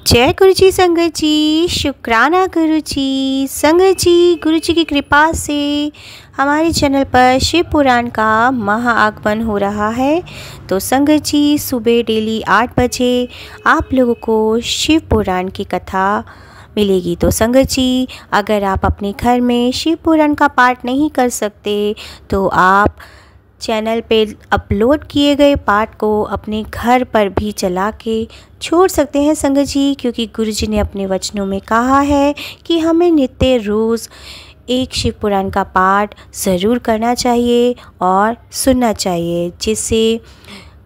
जय गुरु जी संगत जी, शुक्राना गुरु जी। संगत जी, गुरु जी की कृपा से हमारे चैनल पर शिव पुराण का महाआगमन हो रहा है। तो संगत जी, सुबह डेली 8 बजे आप लोगों को शिव पुराण की कथा मिलेगी। तो संगत जी, अगर आप अपने घर में शिव पुराण का पाठ नहीं कर सकते तो आप चैनल पे अपलोड किए गए पाठ को अपने घर पर भी चला के छोड़ सकते हैं संगत जी, क्योंकि गुरु जी ने अपने वचनों में कहा है कि हमें नित्य रोज़ एक शिव पुराण का पाठ ज़रूर करना चाहिए और सुनना चाहिए, जिससे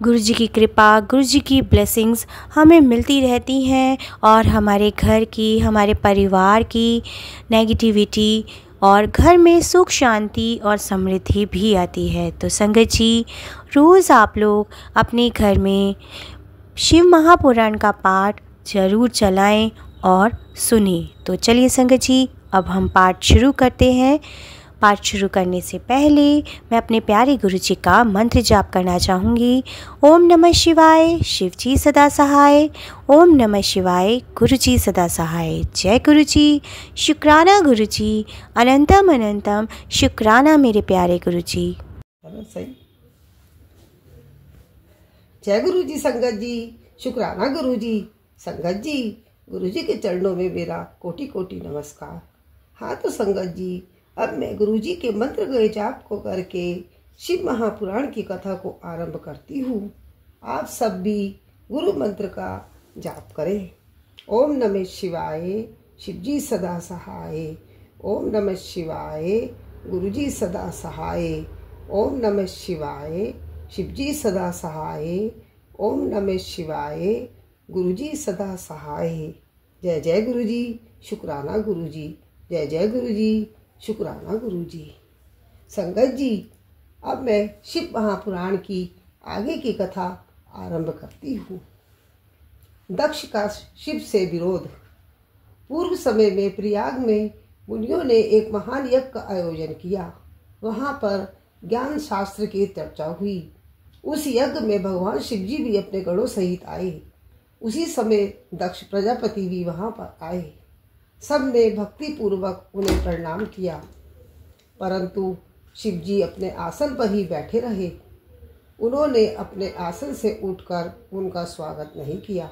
गुरु जी की कृपा, गुरु जी की ब्लेसिंग्स हमें मिलती रहती हैं और हमारे घर की, हमारे परिवार की नेगेटिविटी और घर में सुख शांति और समृद्धि भी आती है। तो संगत जी, रोज़ आप लोग अपने घर में शिव महापुराण का पाठ ज़रूर चलाएं और सुनें। तो चलिए संगत जी, अब हम पाठ शुरू करते हैं। पाठ शुरू करने से पहले मैं अपने प्यारे गुरु जी का मंत्र जाप करना चाहूँगी। ओम नमः शिवाय, शिव जी सदा सहाय। ओम नमः शिवाय, गुरु जी सदा सहाय। जय गुरु जी, शुक्राना गुरु जी, अनंतम अनंतम शुक्राना मेरे प्यारे गुरु जी। सही। जय गुरु जी संगत जी, शुक्राना गुरु जी। संगत जी, गुरु जी के चरणों में मेरा कोटि कोटि नमस्कार। हाँ तो संगत जी, अब मैं गुरु जी के मंत्र गए जाप को करके शिव महापुराण की कथा को आरंभ करती हूँ। आप सब भी गुरु मंत्र का जाप करें। ओम नमः शिवाय, शिव जी सदा सहाय। ओम नमः शिवाय, गुरु जी सदा सहाय। ओम नमः शिवाय, शिव जी सदा सहाय। ओम नमः शिवाय, गुरु जी सदा सहाय। जय जय गुरु जी, शुक्राना गुरु जी। जय जय गुरु जी, शुक्राना गुरु जी। संगत जी, अब मैं शिव महापुराण की आगे की कथा आरंभ करती हूँ। दक्ष का शिव से विरोध। पूर्व समय में प्रयाग में मुनियों ने एक महान यज्ञ का आयोजन किया। वहाँ पर ज्ञान शास्त्र की चर्चा हुई। उस यज्ञ में भगवान शिव जी भी अपने गणों सहित आए। उसी समय दक्ष प्रजापति भी वहाँ पर आए। सबने भक्ति पूर्वक उन्हें प्रणाम किया, परंतु शिव जी अपने आसन पर ही बैठे रहे। उन्होंने अपने आसन से उठकर उनका स्वागत नहीं किया।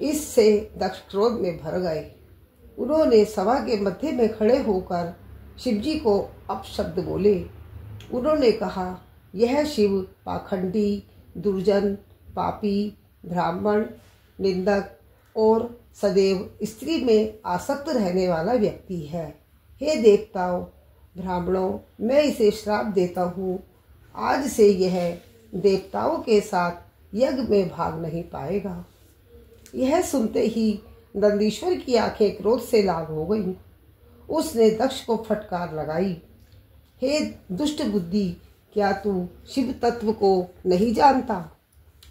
इससे दक्ष क्रोध में भर गए। उन्होंने सभा के मध्य में खड़े होकर शिव जी को अपशब्द बोले। उन्होंने कहा, यह शिव पाखंडी, दुर्जन, पापी, ब्राह्मण, निंदक और सदैव स्त्री में आसक्त रहने वाला व्यक्ति है। हे देवताओं, ब्राह्मणों, मैं इसे श्राप देता हूँ। आज से यह देवताओं के साथ यज्ञ में भाग नहीं पाएगा। यह सुनते ही नंदीश्वर की आंखें क्रोध से लाल हो गईं। उसने दक्ष को फटकार लगाई। हे दुष्ट बुद्धि, क्या तू शिव तत्व को नहीं जानता?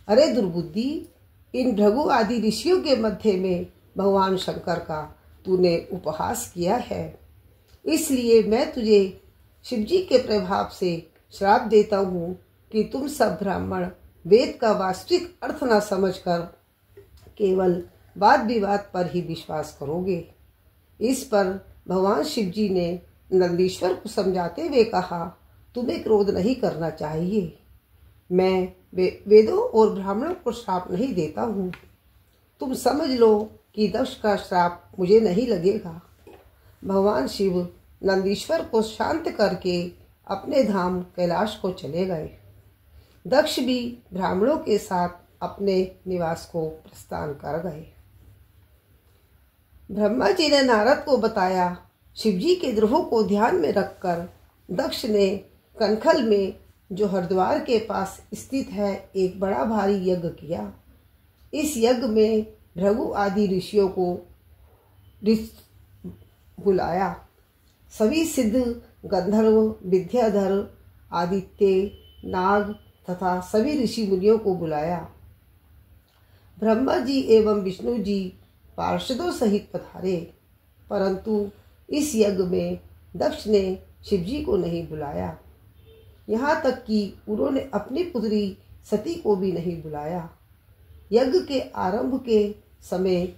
अरे दुर्बुद्धि, इन भृगु आदि ऋषियों के मध्य में भगवान शंकर का तूने उपहास किया है। इसलिए मैं तुझे शिव जी के प्रभाव से श्राप देता हूँ कि तुम सब ब्राह्मण वेद का वास्तविक अर्थ न समझकर केवल वाद विवाद पर ही विश्वास करोगे। इस पर भगवान शिव जी ने नंदीश्वर को समझाते हुए कहा, तुम्हें क्रोध नहीं करना चाहिए। मैं वेदों और ब्राह्मणों को श्राप नहीं देता हूँ। तुम समझ लो कि दक्ष का श्राप मुझे नहीं लगेगा। भगवान शिव नंदीश्वर को शांत करके अपने धाम कैलाश को चले गए। दक्ष भी ब्राह्मणों के साथ अपने निवास को प्रस्थान कर गए। ब्रह्मा जी ने नारद को बताया। शिव जी के द्रोह को ध्यान में रखकर दक्ष ने कनखल में, जो हरिद्वार के पास स्थित है, एक बड़ा भारी यज्ञ किया। इस यज्ञ में भृगु आदि ऋषियों को बुलाया। सभी सिद्ध, गंधर्व, विद्याधर, आदित्य, नाग तथा सभी ऋषि मुनियों को बुलाया। ब्रह्मा जी एवं विष्णु जी पार्षदों सहित पधारे, परंतु इस यज्ञ में दक्ष ने शिव जी को नहीं बुलाया। यहाँ तक कि उन्होंने अपनी पुत्री सती को भी नहीं बुलाया। यज्ञ के आरंभ के समय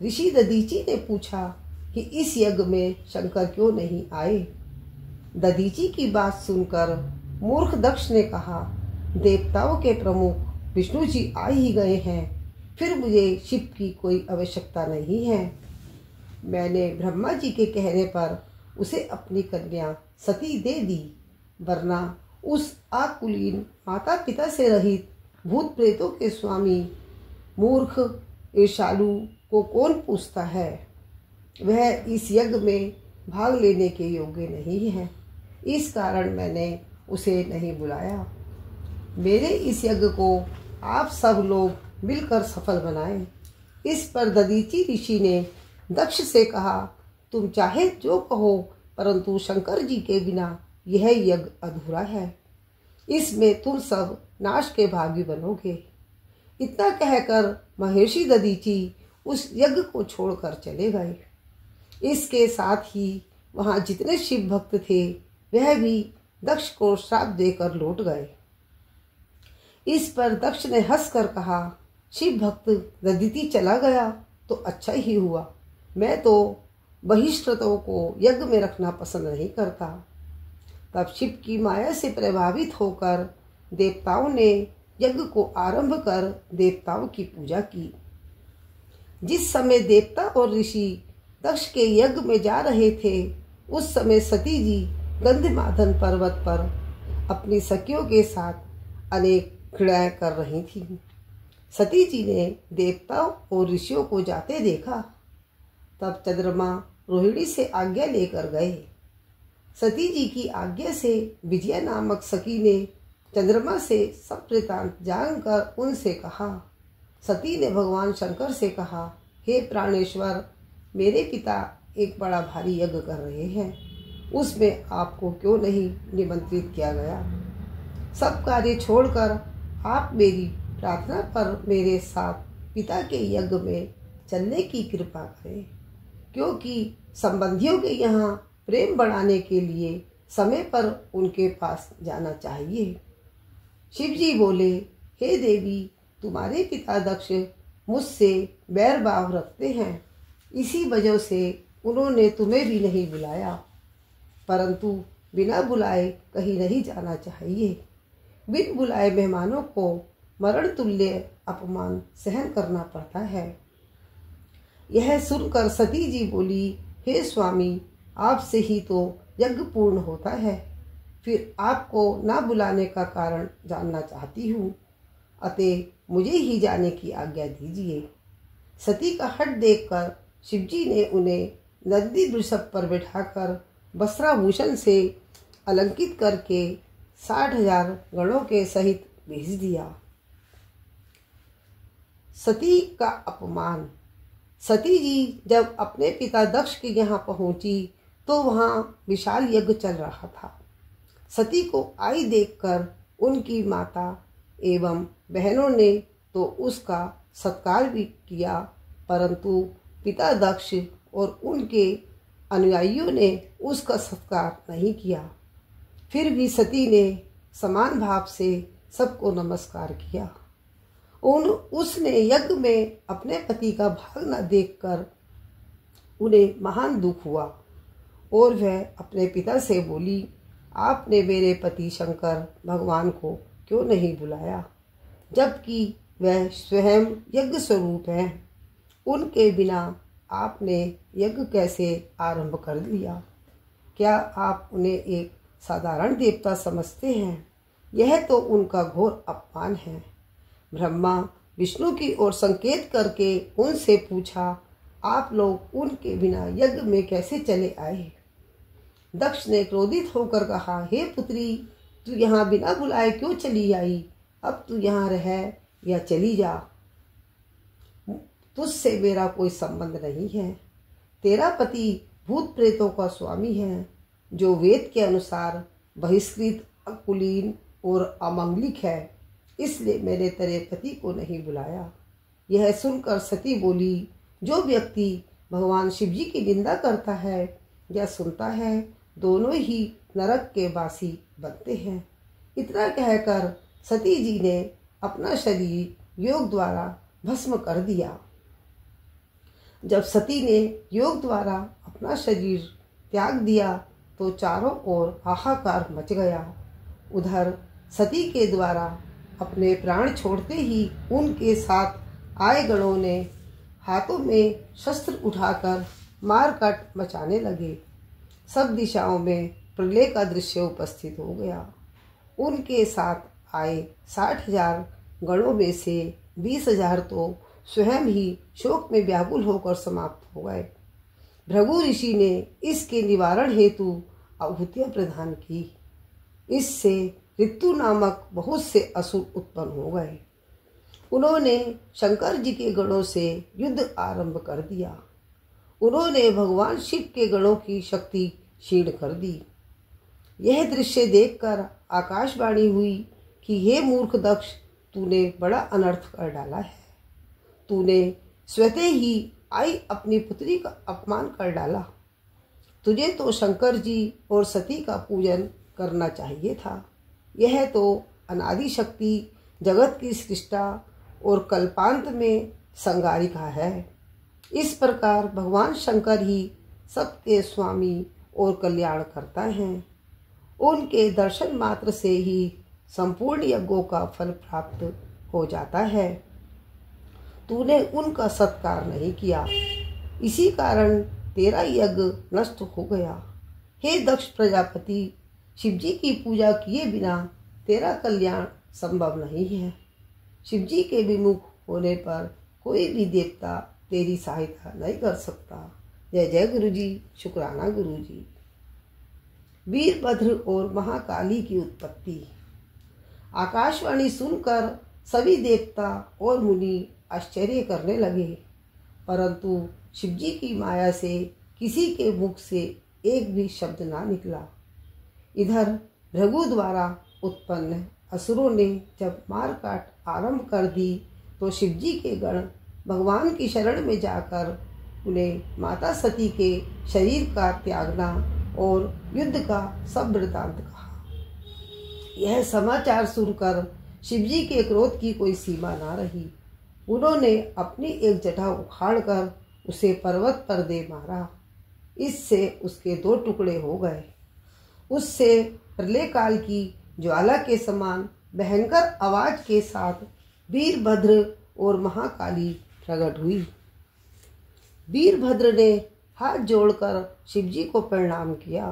ऋषि दधीचि ने पूछा कि इस यज्ञ में शंकर क्यों नहीं आए। दधीचि की बात सुनकर मूर्ख दक्ष ने कहा, देवताओं के प्रमुख विष्णु जी आ ही गए हैं, फिर मुझे शिव की कोई आवश्यकता नहीं है। मैंने ब्रह्मा जी के कहने पर उसे अपनी कन्या सती दे दी, वरना उस आकुलीन माता पिता से रहित भूत प्रेतों के स्वामी मूर्ख ईर्ष्यालु को कौन पूछता है। वह इस यज्ञ में भाग लेने के योग्य नहीं है, इस कारण मैंने उसे नहीं बुलाया। मेरे इस यज्ञ को आप सब लोग मिलकर सफल बनाएं। इस पर दधीचि ऋषि ने दक्ष से कहा, तुम चाहे जो कहो, परंतु शंकर जी के बिना यह यज्ञ अधूरा है। इसमें तुम सब नाश के भागी बनोगे। इतना कहकर महर्षि दधीचि उस यज्ञ को छोड़कर चले गए। इसके साथ ही वहां जितने शिव भक्त थे वह भी दक्ष को श्राप देकर लौट गए। इस पर दक्ष ने हंसकर कहा, शिव भक्त दधीचि चला गया तो अच्छा ही हुआ। मैं तो बहिष्कृतों को यज्ञ में रखना पसंद नहीं करता। तब शिव की माया से प्रभावित होकर देवताओं ने यज्ञ को आरंभ कर देवताओं की पूजा की। जिस समय देवता और ऋषि दक्ष के यज्ञ में जा रहे थे, उस समय सती जी गंधमादन पर्वत पर अपनी सखियों के साथ अनेक क्रीड़ाएं कर रही थीं। सती जी ने देवताओं और ऋषियों को जाते देखा। तब चंद्रमा रोहिणी से आज्ञा लेकर गए। सती जी की आज्ञा से विजया नामक सखी ने चंद्रमा से सब वृत्तांत जानकर उनसे कहा। सती ने भगवान शंकर से कहा, हे प्राणेश्वर, मेरे पिता एक बड़ा भारी यज्ञ कर रहे हैं, उसमें आपको क्यों नहीं निमंत्रित किया गया। सब कार्य छोड़कर आप मेरी प्रार्थना पर मेरे साथ पिता के यज्ञ में चलने की कृपा करें, क्योंकि संबंधियों के यहाँ प्रेम बढ़ाने के लिए समय पर उनके पास जाना चाहिए। शिव जी बोले, हे देवी, तुम्हारे पिता दक्ष मुझसे बैर भाव रखते हैं, इसी वजह से उन्होंने तुम्हें भी नहीं बुलाया। परंतु बिना बुलाए कहीं नहीं जाना चाहिए। बिन बुलाए मेहमानों को मरण तुल्य अपमान सहन करना पड़ता है। यह सुनकर सती जी बोली, हे स्वामी, आपसे ही तो यज्ञ पूर्ण होता है, फिर आपको ना बुलाने का कारण जानना चाहती हूँ, अतः मुझे ही जाने की आज्ञा दीजिए। सती का हठ देखकर शिवजी ने उन्हें नंदी वृषभ पर बैठाकर वस्त्राभूषण से अलंकृत करके 60,000 गणों के सहित भेज दिया। सती का अपमान। सती जी जब अपने पिता दक्ष के यहाँ पहुंची तो वहां विशाल यज्ञ चल रहा था। सती को आई देखकर उनकी माता एवं बहनों ने तो उसका सत्कार भी किया, परंतु पिता दक्ष और उनके अनुयायियों ने उसका सत्कार नहीं किया। फिर भी सती ने समान भाव से सबको नमस्कार किया। उसने यज्ञ में अपने पति का भाग न देखकर उन्हें महान दुख हुआ और वह अपने पिता से बोली, आपने मेरे पति शंकर भगवान को क्यों नहीं बुलाया, जबकि वह स्वयं यज्ञ स्वरूप है। उनके बिना आपने यज्ञ कैसे आरंभ कर दिया? क्या आप उन्हें एक साधारण देवता समझते हैं? यह तो उनका घोर अपमान है। ब्रह्मा विष्णु की ओर संकेत करके उनसे पूछा, आप लोग उनके बिना यज्ञ में कैसे चले आए? दक्ष ने क्रोधित होकर कहा, हे पुत्री, तू यहाँ बिना बुलाए क्यों चली आई? अब तू यहाँ रह या चली जा, तुझसे मेरा कोई संबंध नहीं है। तेरा पति भूत प्रेतों का स्वामी है, जो वेद के अनुसार बहिष्कृत, अकुलीन और अमंगलिक है, इसलिए मैंने तेरे पति को नहीं बुलाया। यह सुनकर सती बोली, जो व्यक्ति भगवान शिव जी की निंदा करता है या सुनता है, दोनों ही नरक के वासी बनते हैं। इतना कहकर सती जी ने अपना शरीर योग द्वारा भस्म कर दिया। जब सती ने योग द्वारा अपना शरीर त्याग दिया तो चारों ओर हाहाकार मच गया। उधर सती के द्वारा अपने प्राण छोड़ते ही उनके साथ आए गणों ने हाथों में शस्त्र उठाकर मारकाट मचाने लगे। सब दिशाओं में प्रलय का दृश्य उपस्थित हो गया। उनके साथ आए 60,000 गणों में से 20,000 तो स्वयं ही शोक में व्याकुल होकर समाप्त हो गए। भृगु ऋषि ने इसके निवारण हेतु आहुतियां प्रदान की। इससे ऋतु नामक बहुत से असुर उत्पन्न हो गए। उन्होंने शंकर जी के गणों से युद्ध आरंभ कर दिया। उन्होंने भगवान शिव के गणों की शक्ति क्षीण कर दी। यह दृश्य देखकर आकाशवाणी हुई कि हे मूर्ख दक्ष, तूने बड़ा अनर्थ कर डाला है। तूने स्वतः ही आई अपनी पुत्री का अपमान कर डाला। तुझे तो शंकर जी और सती का पूजन करना चाहिए था। यह तो अनादि शक्ति जगत की सृष्टा और कल्पांत में संगारिका है। इस प्रकार भगवान शंकर ही सबके स्वामी और कल्याण करता है। उनके दर्शन मात्र से ही संपूर्ण यज्ञों का फल प्राप्त हो जाता है। तूने उनका सत्कार नहीं किया, इसी कारण तेरा यज्ञ नष्ट हो गया। हे दक्ष प्रजापति, शिवजी की पूजा किए बिना तेरा कल्याण संभव नहीं है। शिवजी के विमुख होने पर कोई भी देवता तेरी सहायता नहीं कर सकता। जय जय गुरु जी, शुक्राना गुरु जी। वीरभद्र और महाकाली की उत्पत्ति। आकाशवाणी सुनकर सभी देवता और मुनि आश्चर्य करने लगे, परंतु शिवजी की माया से किसी के मुख से एक भी शब्द ना निकला। इधर भृगु द्वारा उत्पन्न असुरों ने जब मारकाट आरंभ कर दी तो शिवजी के गण भगवान की शरण में जाकर उन्हें माता सती के शरीर का त्यागना और युद्ध का सब वृतांत कहा। यह समाचार सुनकर शिवजी के क्रोध की कोई सीमा ना रही। उन्होंने अपनी एक जटा उखाड़कर उसे पर्वत पर दे मारा। इससे उसके 2 टुकड़े हो गए। उससे प्रलय काल की ज्वाला के समान भयंकर आवाज के साथ वीरभद्र और महाकाली प्रकट हुई। वीरभद्र ने हाथ जोड़कर शिवजी को प्रणाम किया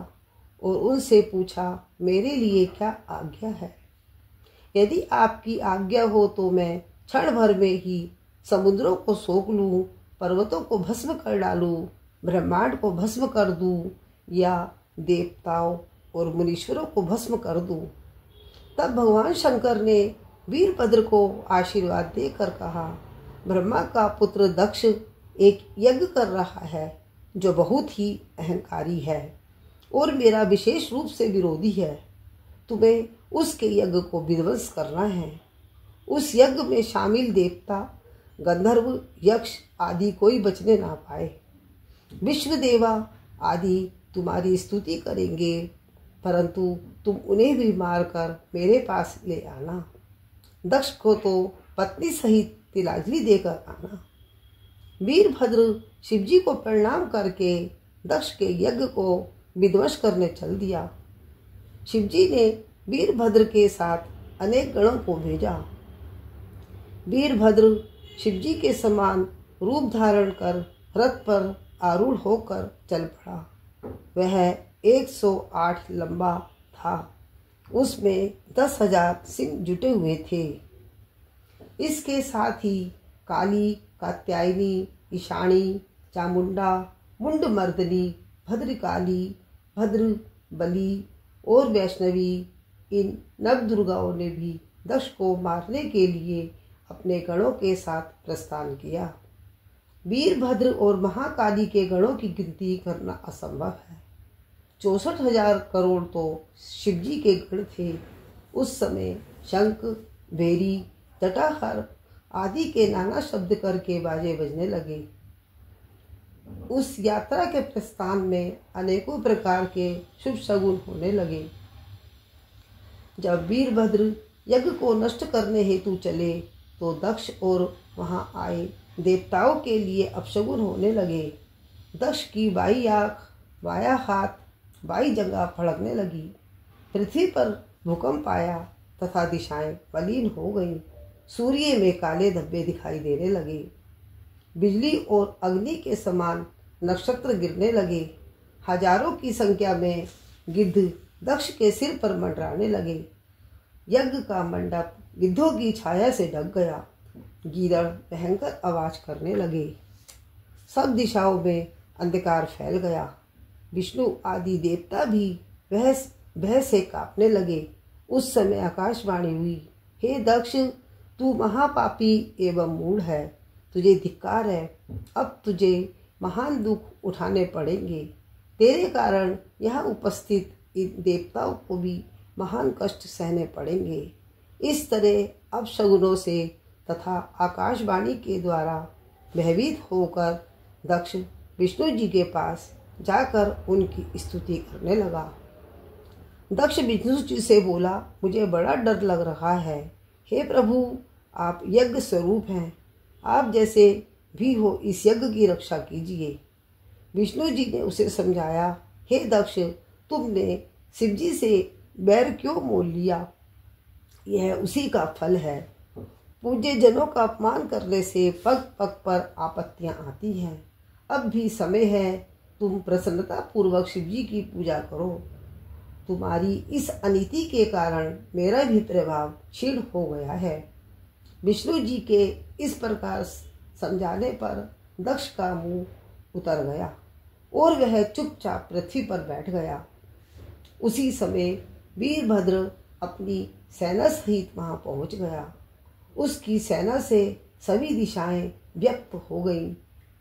और उनसे पूछा, मेरे लिए क्या आज्ञा है? यदि आपकी आज्ञा हो तो मैं क्षण भर में ही समुद्रों को सोख लूं, पर्वतों को भस्म कर डालूं, ब्रह्मांड को भस्म कर दूं या देवताओं और मुनीश्वरों को भस्म कर दूं। तब भगवान शंकर ने वीरभद्र को आशीर्वाद देकर कहा, ब्रह्मा का पुत्र दक्ष एक यज्ञ कर रहा है जो बहुत ही अहंकारी है और मेरा विशेष रूप से विरोधी है। तुम्हें उसके यज्ञ को विध्वंस करना है। उस यज्ञ में शामिल देवता, गंधर्व, यक्ष आदि कोई बचने ना पाए। विश्वदेवा आदि तुम्हारी स्तुति करेंगे, परंतु तुम उन्हें भी मारकर मेरे पास ले आना। दक्ष को तो पत्नी सहित तिलांजलि देकर आना। वीरभद्र शिवजी को प्रणाम करके दक्ष के यज्ञ को विध्वंस करने चल दिया। शिवजी ने वीरभद्र के साथ अनेक गणों को भेजा। वीरभद्र शिवजी के समान रूप धारण कर रथ पर आरूढ़ होकर चल पड़ा। वह 108 लंबा था। उसमें 10,000 सिंह जुटे हुए थे। इसके साथ ही काली, कात्यायनी, ईशानी, चामुंडा, मुंडमर्दनी, भद्रकाली, भद्र, बली और वैष्णवी, इन नवदुर्गाओं ने भी दक्ष को मारने के लिए अपने गणों के साथ प्रस्थान किया। वीरभद्र और महाकाली के गणों की गिनती करना असंभव है। 64,000 करोड़ तो शिवजी के गण थे। उस समय शंख, भेरी, जटाहर आदि के नाना शब्द करके बाजे बजने लगे। उस यात्रा के प्रस्थान में अनेकों प्रकार के शुभ शगुन होने लगे। जब वीरभद्र यज्ञ को नष्ट करने हेतु चले तो दक्ष और वहां आए देवताओं के लिए अपशगुन होने लगे। दक्ष की बाई आँख, बाया हाथ, बाई जगह फड़कने लगी। पृथ्वी पर भूकंप आया तथा दिशाएं मलिन हो गईं। सूर्य में काले धब्बे दिखाई देने लगे। बिजली और अग्नि के समान नक्षत्र गिरने लगे। हजारों की संख्या में गिद्ध दक्ष के सिर पर मंडराने लगे। यज्ञ का मंडप गिद्धों की छाया से ढक गया। गीदड़ भयंकर आवाज करने लगे। सब दिशाओं में अंधकार फैल गया। विष्णु आदि देवता भी भय से कांपने लगे। उस समय आकाशवाणी हुई, हे दक्ष, तू महापापी एवं मूढ़ है, तुझे धिक्कार है। अब तुझे महान दुख उठाने पड़ेंगे। तेरे कारण यहाँ उपस्थित इन देवताओं को भी महान कष्ट सहने पड़ेंगे। इस तरह अपशगुनों से तथा आकाशवाणी के द्वारा भयभीत होकर दक्ष विष्णु जी के पास जाकर उनकी स्तुति करने लगा। दक्ष विष्णु जी से बोला, मुझे बड़ा डर लग रहा है। हे प्रभु, आप यज्ञ स्वरूप हैं, आप जैसे भी हो इस यज्ञ की रक्षा कीजिए। विष्णु जी ने उसे समझाया, हे दक्ष, तुमने शिवजी से बैर क्यों मोल लिया? यह उसी का फल है। पूज्य जनों का अपमान करने से पग पग पर आपत्तियां आती हैं। अब भी समय है, तुम प्रसन्नता पूर्वक शिवजी की पूजा करो। तुम्हारी इस अनीति के कारण मेरा भी प्रभाव क्षीण हो गया है। विष्णु जी के इस प्रकार समझाने पर दक्ष का मुंह उतर गया और वह चुपचाप पृथ्वी पर बैठ गया। उसी समय वीरभद्र अपनी सेना सहित वहां पहुंच गया। उसकी सेना से सभी दिशाएं व्यक्त हो गईं।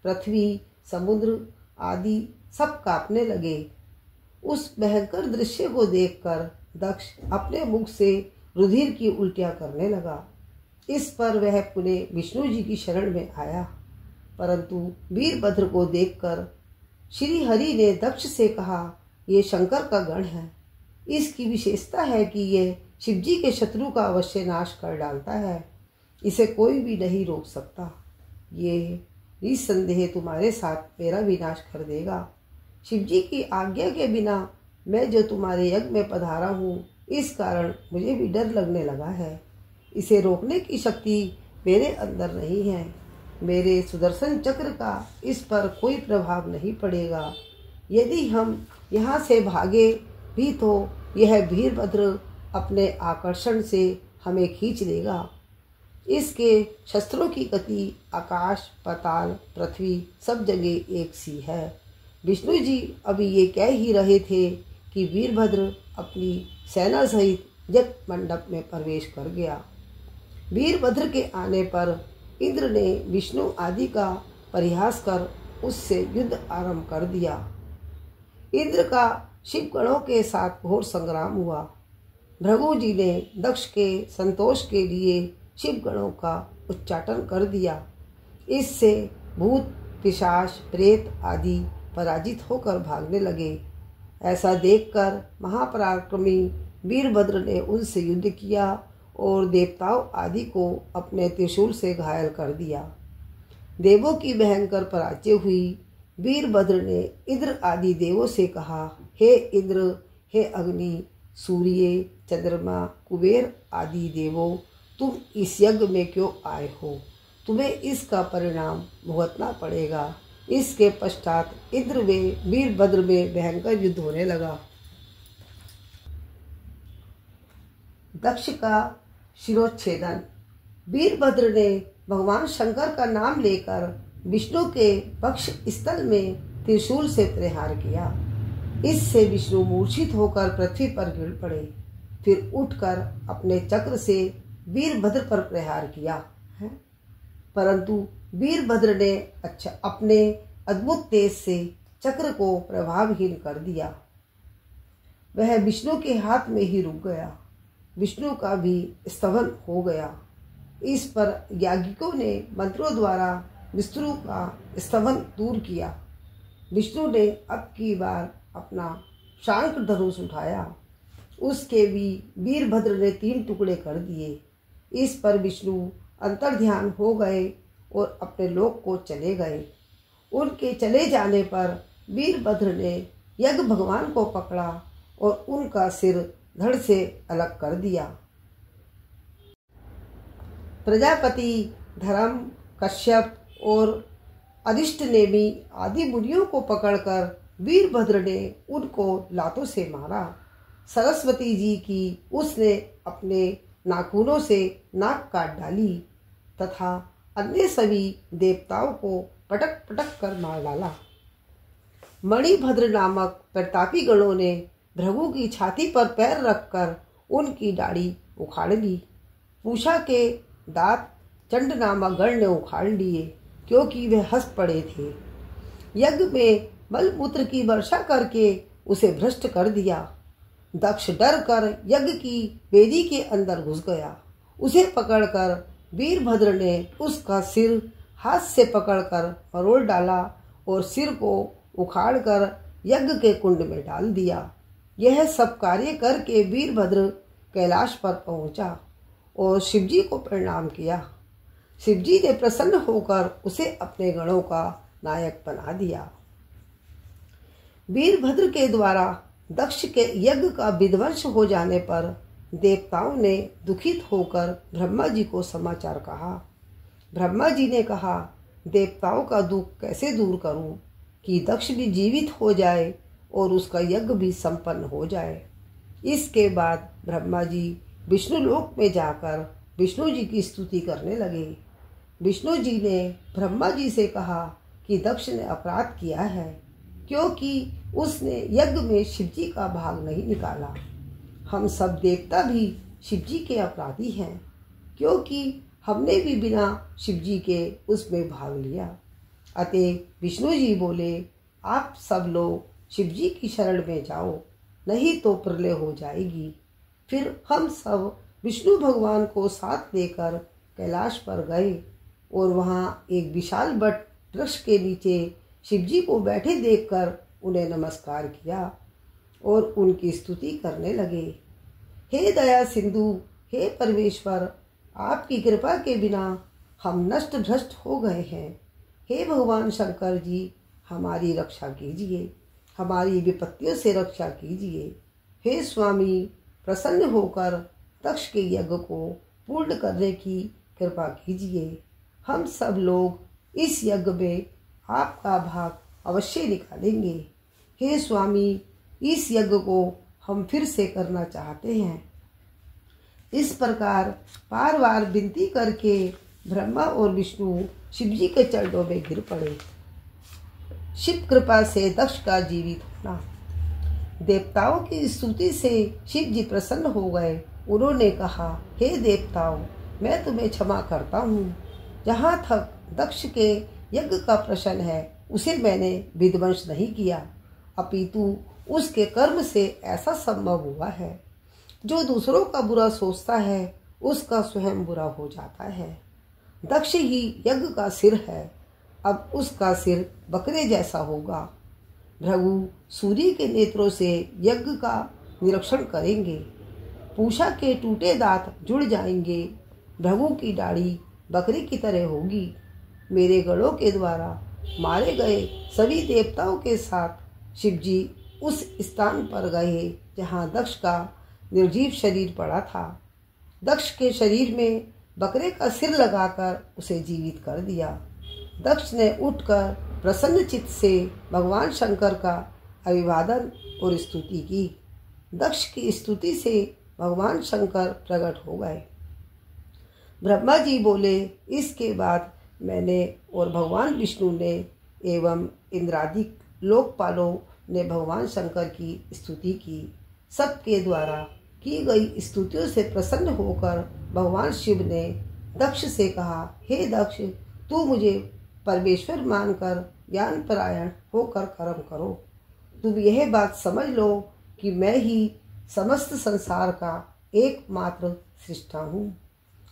पृथ्वी, समुद्र आदि सब कांपने लगे। उस भयंकर दृश्य को देखकर दक्ष अपने मुख से रुधिर की उल्टियां करने लगा। इस पर वह पुनः विष्णु जी की शरण में आया, परंतु वीरभद्र को देखकर श्री हरि ने दक्ष से कहा, ये शंकर का गण है। इसकी विशेषता है कि यह शिवजी के शत्रु का अवश्य नाश कर डालता है। इसे कोई भी नहीं रोक सकता। ये निस्संदेह तुम्हारे साथ मेरा विनाश कर देगा। शिवजी की आज्ञा के बिना मैं जो तुम्हारे यज्ञ में पधारा हूँ, इस कारण मुझे भी डर लगने लगा है। इसे रोकने की शक्ति मेरे अंदर नहीं है। मेरे सुदर्शन चक्र का इस पर कोई प्रभाव नहीं पड़ेगा। यदि हम यहाँ से भागे भी तो यह वीरभद्र अपने आकर्षण से हमें खींच लेगा। इसके शस्त्रों की गति आकाश, पाताल, पृथ्वी सब जगह एक सी है। विष्णु जी अभी ये कह ही रहे थे कि वीरभद्र अपनी सेना सहित यज्ञ मंडप में प्रवेश कर गया। वीरभद्र के आने पर इंद्र ने विष्णु आदि का परिहास कर उससे युद्ध आरंभ कर दिया। इंद्र का शिवगणों के साथ घोर संग्राम हुआ। भृगु जी ने दक्ष के संतोष के लिए शिवगणों का उच्चाटन कर दिया। इससे भूत, पिशाच, प्रेत आदि पराजित होकर भागने लगे। ऐसा देखकर महापराक्रमी वीरभद्र ने उनसे युद्ध किया और देवताओं आदि को अपने त्रिशूल से घायल कर दिया। देवों की भयंकर पराजय हुई। वीरभद्र ने इंद्र आदि देवों से कहा, हे इंद्र, हे अग्नि, सूर्य, चंद्रमा, कुबेर आदि देवों, तुम इस यज्ञ में क्यों आए हो? तुम्हें इसका परिणाम भुगतना पड़ेगा। इसके पश्चात इंद्र में वीरभद्र में भयंकर युद्ध होने लगा। दक्ष का शिरोच्छेदन। वीरभद्र ने भगवान शंकर का नाम लेकर विष्णु के पक्ष स्थल में त्रिशूल से प्रहार किया। इससे विष्णु मूर्छित होकर पृथ्वी पर गिर पड़े। फिर उठकर अपने चक्र से वीरभद्र पर प्रहार किया है, परंतु वीरभद्र ने अपने अद्भुत तेज से चक्र को प्रभावहीन कर दिया। वह विष्णु के हाथ में ही रुक गया। विष्णु का भी स्तवन हो गया। इस पर याज्ञिकों ने मंत्रों द्वारा विष्णु का स्तवन दूर किया। विष्णु ने अब की बार अपना शांख धनुष उठाया। उसके भी वीरभद्र ने 3 टुकड़े कर दिए। इस पर विष्णु अंतर्ध्यान हो गए और अपने लोक को चले गए। उनके चले जाने पर वीरभद्र ने यज्ञ भगवान को पकड़ा और उनका सिर धड़ से अलग कर दिया। प्रजापति धर्म, कश्यप और अरिष्ट नेमि आदि मुनियों को पकड़कर वीरभद्र ने उनको लातों से मारा। सरस्वती जी की उसने अपने नाखूनों से नाक काट डाली तथा अन्य सभी देवताओं को पटक पटक कर मार डाला। मणिभद्र नामक प्रतापी गणों ने भृगु की छाती पर पैर रखकर उनकी दाढ़ी उखाड़ ली। पूषा के दांत चंड नामक गण ने उखाड़ लिए, क्योंकि वे हंस पड़े थे। यज्ञ में मलमूत्र की वर्षा करके उसे भ्रष्ट कर दिया। दक्ष डर कर यज्ञ की वेदी के अंदर घुस गया। उसे पकड़कर वीरभद्र ने उसका सिर हाथ से पकड़कर मरोड़ डाला और सिर को उखाड़कर यज्ञ के कुंड में डाल दिया। यह सब कार्य करके वीरभद्र कैलाश पर पहुंचा और शिवजी को प्रणाम किया। शिवजी ने प्रसन्न होकर उसे अपने गणों का नायक बना दिया। वीरभद्र के द्वारा दक्ष के यज्ञ का विध्वंस हो जाने पर देवताओं ने दुखित होकर ब्रह्मा जी को समाचार कहा। ब्रह्मा जी ने कहा, देवताओं का दुख कैसे दूर करूं कि दक्ष भी जीवित हो जाए और उसका यज्ञ भी संपन्न हो जाए। इसके बाद ब्रह्मा जी विष्णु लोक में जाकर विष्णु जी की स्तुति करने लगे। विष्णु जी ने ब्रह्मा जी से कहा कि दक्ष ने अपराध किया है, क्योंकि उसने यज्ञ में शिवजी का भाग नहीं निकाला। हम सब देवता भी शिवजी के अपराधी हैं, क्योंकि हमने भी बिना शिवजी के उसमें भाग लिया। अतः विष्णु जी बोले, आप सब लोग शिवजी की शरण में जाओ, नहीं तो प्रलय हो जाएगी। फिर हम सब विष्णु भगवान को साथ लेकर कैलाश पर गए और वहाँ एक विशाल बट वृक्ष के नीचे शिवजी को बैठे देखकर उन्हें नमस्कार किया और उनकी स्तुति करने लगे। हे दया सिंधु, हे परमेश्वर, आपकी कृपा के बिना हम नष्ट भ्रष्ट हो गए हैं। हे भगवान शंकर जी, हमारी रक्षा कीजिए, हमारी विपत्तियों से रक्षा कीजिए। हे स्वामी, प्रसन्न होकर दक्ष के यज्ञ को पूर्ण करने की कृपा कीजिए। हम सब लोग इस यज्ञ में आपका भाग अवश्य निकालेंगे। हे स्वामी, इस यज्ञ को हम फिर से करना चाहते हैं। इस प्रकार बार बार विनती करके ब्रह्मा और विष्णु शिवजी के चरणों में गिर पड़े। शिव कृपा से दक्ष का जीवित होना। देवताओं की स्तुति से शिव जी प्रसन्न हो गए। उन्होंने कहा, हे देवताओं, मैं तुम्हें क्षमा करता हूँ। जहाँ तक दक्ष के यज्ञ का प्रश्न है, उसे मैंने विध्वंस नहीं किया, अपितु उसके कर्म से ऐसा संभव हुआ है। जो दूसरों का बुरा सोचता है, उसका स्वयं बुरा हो जाता है। दक्ष ही यज्ञ का सिर है, अब उसका सिर बकरे जैसा होगा। भृगु सूर्य के नेत्रों से यज्ञ का निरीक्षण करेंगे। पूषा के टूटे दांत जुड़ जाएंगे। भृगु की दाढ़ी बकरे की तरह होगी। मेरे गणों के द्वारा मारे गए सभी देवताओं के साथ शिवजी उस स्थान पर गए जहाँ दक्ष का निर्जीव शरीर पड़ा था। दक्ष के शरीर में बकरे का सिर लगाकर उसे जीवित कर दिया। दक्ष ने उठकर प्रसन्न चित्त से भगवान शंकर का अभिवादन और स्तुति की। दक्ष की स्तुति से भगवान शंकर प्रकट हो गए। ब्रह्मा जी बोले, इसके बाद मैंने और भगवान विष्णु ने एवं इंद्रादिक लोकपालों ने भगवान शंकर की स्तुति की। सबके द्वारा की गई स्तुतियों से प्रसन्न होकर भगवान शिव ने दक्ष से कहा, हे दक्ष, तू मुझे परमेश्वर मानकर ज्ञान परायण होकर कर्म करो। तुम यह बात समझ लो कि मैं ही समस्त संसार का एकमात्र सृष्टा हूँ।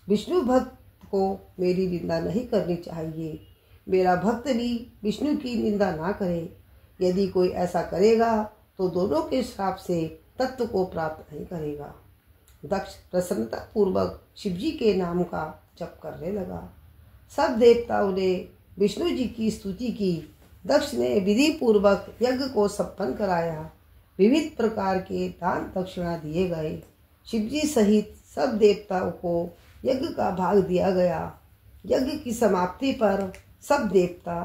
विष्णु भक्त को मेरी निंदा नहीं करनी चाहिए। मेरा भक्त भी विष्णु की निंदा ना करे। यदि कोई ऐसा करेगा तो दोनों के श्राप से तत्व को प्राप्त नहीं करेगा। दक्ष प्रसन्नता पूर्वक शिवजी के नाम का जप करने लगा। सब देवताओं ने विष्णु जी की स्तुति की। दक्ष ने विधि पूर्वक यज्ञ को संपन्न कराया। विविध प्रकार के दान दक्षिणा दिए गए। शिवजी सहित सब देवताओं को यज्ञ का भाग दिया गया। यज्ञ की समाप्ति पर सब देवता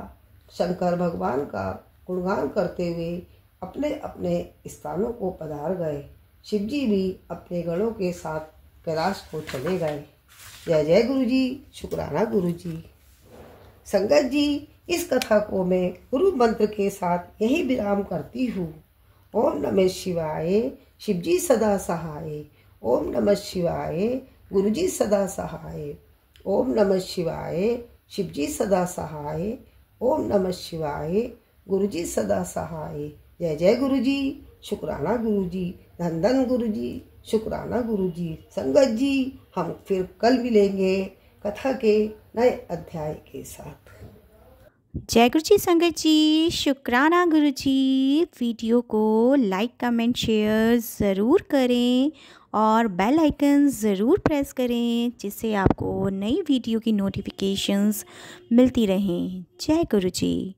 शंकर भगवान का गुणगान करते हुए अपने अपने स्थानों को पधार गए। शिवजी भी अपने गणों के साथ कैलाश को चले गए। जय जय गुरु जी, शुक्राना गुरु जी। संगत जी, इस कथा को मैं गुरु मंत्र के साथ यही विराम करती हूँ। ओम नमः शिवाय, शिवजी सदा सहाय। ओम नमः शिवाय, गुरुजी सदा सहाय। ओम नमः शिवाय, शिवजी सदा सहाय। ओम नमः शिवाय, गुरुजी सदा सहाय। जय जय गुरु जी, शुक्राना गुरु जी। धन धन गुरु जी, शुक्राना गुरु जी। संगत जी, हम फिर कल मिलेंगे कथा के नए अध्याय के साथ। जय गुरु जी संगत जी, शुक्राना गुरु जी। वीडियो को लाइक कमेंट शेयर ज़रूर करें और बेल आइकन ज़रूर प्रेस करें, जिससे आपको नई वीडियो की नोटिफिकेशंस मिलती रहें। जय गुरु जी।